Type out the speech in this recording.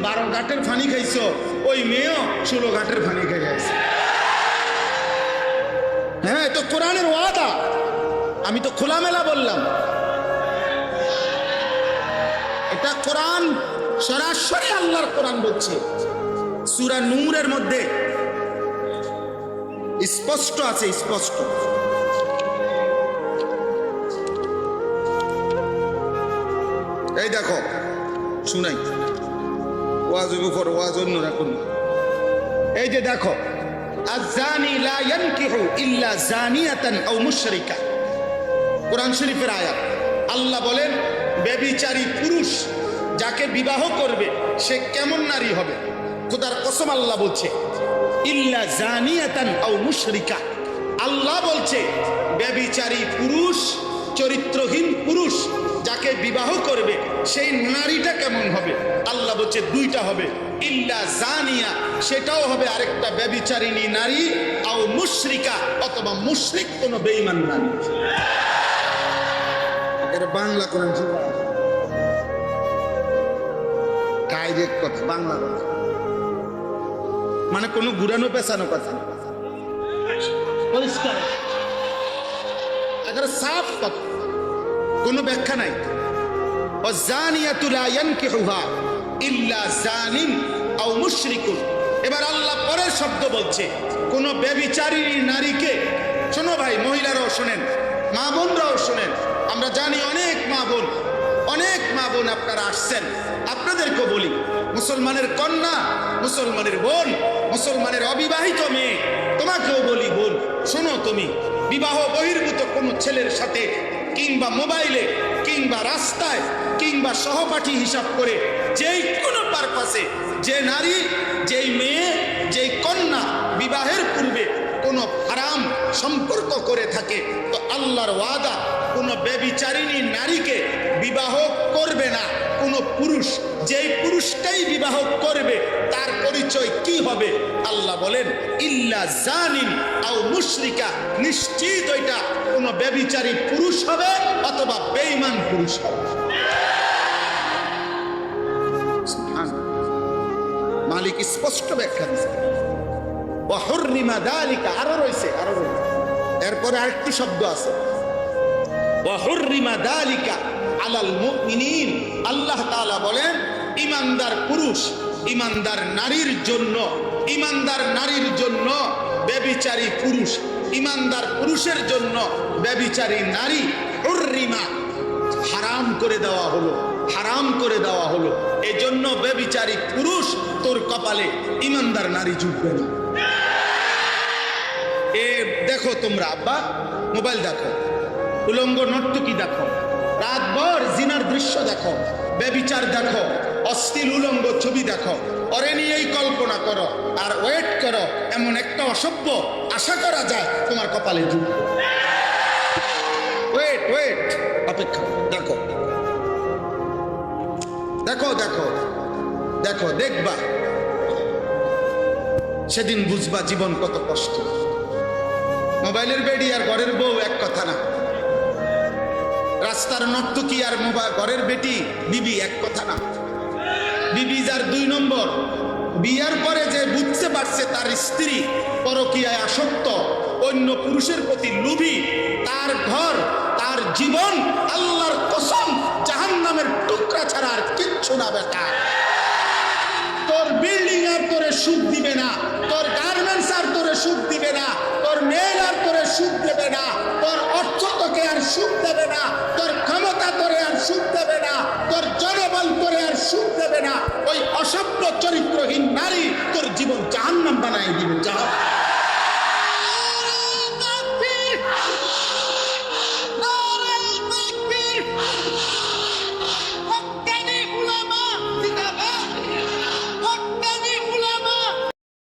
12 ঘাটের পানি খাইছো, ওই মেয়েও 16 ঘাটের পানি খাই গেছে। হ্যাঁ, তো কোরআনের ওয়াদা, আমি তো খোলামেলা বললাম। এটা কোরআন, সরাসরি আল্লাহর কোরআন বলছে। সূরা নূরের মধ্যে স্পষ্ট আছে, স্পষ্ট। এই দেখো, শুনাই, ওয়াজ উপর ওয়াজ অন্য রাখুন। এই যে দেখো, আয-যানি লা ইয়ানকিহু ইল্লা যানিয়াতান আও মুশরিকা, কোরআন শরীফের আয়াত। আল্লাহ বলেন, ব্যভিচারী পুরুষ যাকে বিবাহ করবে সে কেমন নারী হবে? খোদার কসম আল্লাহ বলছে, ইল্লা জানিয়াতান আও মুশরিকা। আল্লাহ বলছে ব্যভিচারী পুরুষ, চরিত্রহীন পুরুষ যাকে বিবাহ করবে সেই নারীটা কেমন হবে? আল্লাহ বলছে দুইটা হবে, ইল্লা জানিয়া, সেটাও হবে আরেকটা ব্যভিচারিণী নারী, আও মুশরিকা, অথবা মুশরিক কোন বেঈমান নারী। এর বাংলা কোরআন ডাইরেক্ট কথা, বাংলা কথা, মানে কোনো ঘুরানো পেছানো কথা, পরিষ্কার একেবারে সাফ কথা, কোনো ব্যাখ্যা নাই। ওয়াজানিয়াতু লা ইয়ানকিহুহা ইল্লা জানিন আও মুশরিকুন। এবার আল্লাহ পরের শব্দ বলছে, কোন ব্যভিচারিণী নারীকে, শোনো ভাই, মহিলারাও শোনেন, মা বোনরাও শোনেন, আমরা জানি অনেক মা বোন, অনেক মা বোন আপনারা আসছেন, আপনাদেরকে বলি, মুসলমানের কন্যা, মুসলমানের বোন, মুসলমানের অবিবাহিত মেয়ে, তোমাকেও বলি বোন, শোনো, তুমি বিবাহ বহির্ভূত কোনো ছেলের সাথে কিংবা মোবাইলে কিংবা রাস্তায় কিংবা সহপাঠী হিসাব করে যেই কোনো পারপাসে যে নারী, যেই মেয়ে, যেই কন্যা বিবাহের পূর্বে কোনো হারাম সম্পর্ক করে থাকে, তো আল্লাহর ওয়াদা, কোনো ব্যভিচারিণী নারীকে বিবাহ করবে না কোনো পুরুষ। যেই পুরুষটাই বিবাহ করবে তার পরিচয় কি হবে? আল্লাহ বলেন, ইল্লা জানিন আও মুশরিকা, নিশ্চিত ওইটা কোনো ব্যভিচারী পুরুষ হবে অথবা বেঈমান পুরুষ হবে। মালিক স্পষ্ট ব্যাখ্যা দিয়েছে। ওয়া হুররিমা যালিকা, আরো রয়েছে, আরো রয়েছে, এরপরে আরেকটি শব্দ আছে, ওয়া হুররিমা যালিকা আলাল মুমিনিন। আল্লাহ তাআলা বলেন, ঈমানদার পুরুষ, ঈমানদার নারীর জন্য, ঈমানদার নারীর জন্য ব্যভিচারী পুরুষ, ঈমানদার পুরুষের জন্য ব্যভিচারী নারী, হুররিমা, হারাম করে দেওয়া হলো, হারাম করে দেওয়া হলো। এজন্য ব্যভিচারী পুরুষ তোর কপালে ঈমানদার নারী জুটবে না। এ দেখো তোমরা, আব্বা মোবাইল দেখো, উলঙ্গ নর্তকী দেখো, রাতভর জিনার দৃশ্য দেখো, ব্যভিচার দেখো, অশ্লীল উলঙ্গ ছবি দেখো, ওরে নিয়েই কল্পনা করো আর ওয়েট করো, এমন একটা অসভ্য আশা করা যায় তোমার কপালে জুটবে। ওয়েট ওয়েট, অপেক্ষা, দেখো দেখো দেখো দেখো, দেখবা, সেদিন বুঝবা জীবন কত কষ্ট। মোবাইলের বেডি আর ঘরের বউ এক কথা না, রাস্তার নর্তকী আর ঘরের বেটি বিবি এক কথা না। বিবি যার 2 নম্বর, বিয়ার পরে যে বুঝতে পারছে তার স্ত্রী পরকীয়ায় আসক্ত, অন্য পুরুষের প্রতি লোভী, তার ঘর, তার জীবন, আল্লাহর কসম, জাহান্নামের টুকরা ছাড়া আর কিচ্ছু না। বেটা, তোর বিল্ডিং আর তোরে সুখ দিবে না, তোর গার্মেন্টস আর তোরে সুখ দিবে না, তোর মেল আর তোরে সুখ দেবে না, তোর অর্থ তোকে আর সুখ দেবে না, তোর ক্ষমতা তোরে আর সুখ দেবে না, তোর জনবল তোরে আর সুখ দেবে না। ওই অসভ্য চরিত্রহীন নারী তোর জীবন